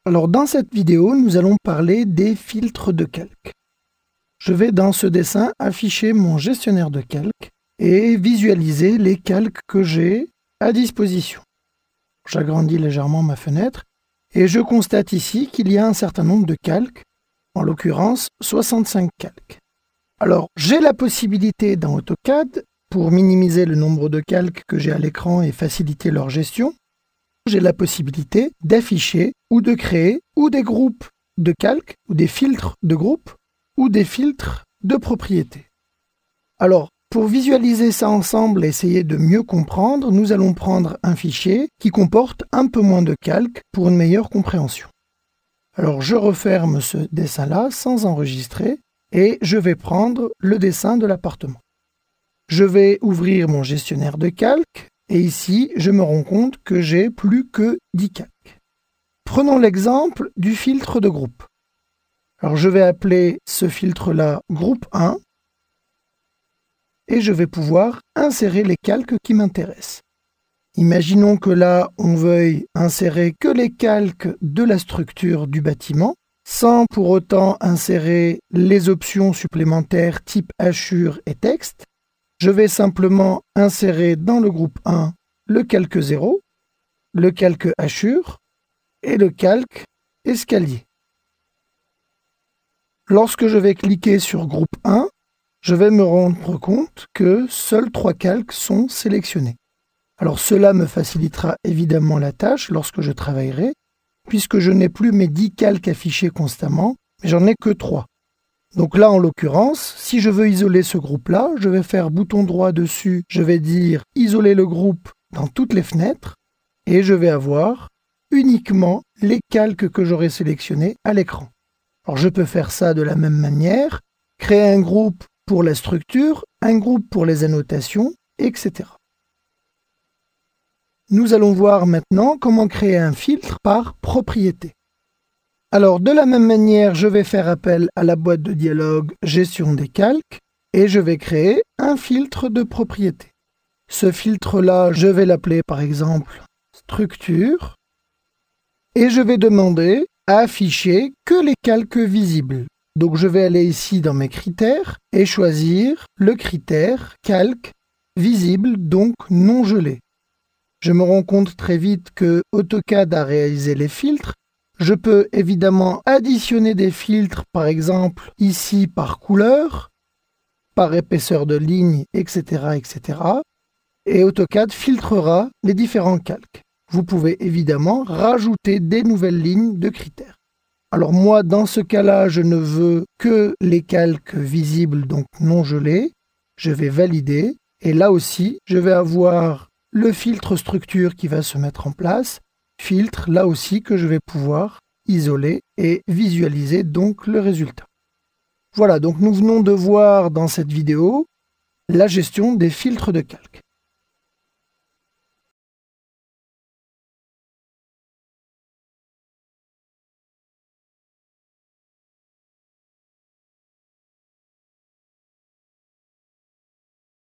Alors dans cette vidéo, nous allons parler des filtres de calque. Je vais dans ce dessin afficher mon gestionnaire de calque et visualiser les calques que j'ai à disposition. J'agrandis légèrement ma fenêtre et je constate ici qu'il y a un certain nombre de calques, en l'occurrence 65 calques. Alors j'ai la possibilité dans AutoCAD, pour minimiser le nombre de calques que j'ai à l'écran et faciliter leur gestion, j'ai la possibilité d'afficher ou de créer ou des groupes de calques, ou des filtres de groupes, ou des filtres de propriétés. Alors, pour visualiser ça ensemble et essayer de mieux comprendre, nous allons prendre un fichier qui comporte un peu moins de calques pour une meilleure compréhension. Alors, je referme ce dessin-là sans enregistrer et je vais prendre le dessin de l'appartement. Je vais ouvrir mon gestionnaire de calques et ici, je me rends compte que j'ai plus que 10 calques. Prenons l'exemple du filtre de groupe. Alors, je vais appeler ce filtre-là groupe 1 et je vais pouvoir insérer les calques qui m'intéressent. Imaginons que là, on veuille insérer que les calques de la structure du bâtiment, sans pour autant insérer les options supplémentaires type hachure et texte. Je vais simplement insérer dans le groupe 1 le calque 0, le calque hachure et le calque escalier. Lorsque je vais cliquer sur groupe 1, je vais me rendre compte que seuls 3 calques sont sélectionnés. Alors cela me facilitera évidemment la tâche lorsque je travaillerai, puisque je n'ai plus mes 10 calques affichés constamment, mais j'en ai que 3. Donc là, en l'occurrence, si je veux isoler ce groupe-là, je vais faire bouton droit dessus, je vais dire « Isoler le groupe dans toutes les fenêtres » et je vais avoir uniquement les calques que j'aurai sélectionnés à l'écran. Alors je peux faire ça de la même manière, créer un groupe pour la structure, un groupe pour les annotations, etc. Nous allons voir maintenant comment créer un filtre par propriété. Alors, de la même manière, je vais faire appel à la boîte de dialogue Gestion des calques et je vais créer un filtre de propriété. Ce filtre-là, je vais l'appeler par exemple Structure et je vais demander à afficher que les calques visibles. Donc, je vais aller ici dans mes critères et choisir le critère Calque visible, donc non gelé. Je me rends compte très vite que AutoCAD a réalisé les filtres. Je peux évidemment additionner des filtres, par exemple ici par couleur, par épaisseur de ligne, etc., etc. Et AutoCAD filtrera les différents calques. Vous pouvez évidemment rajouter des nouvelles lignes de critères. Alors moi, dans ce cas-là, je ne veux que les calques visibles, donc non gelés. Je vais valider. Et là aussi, je vais avoir le filtre structure qui va se mettre en place. Filtre, là aussi, que je vais pouvoir isoler et visualiser donc le résultat. Voilà, donc nous venons de voir dans cette vidéo la gestion des filtres de calque.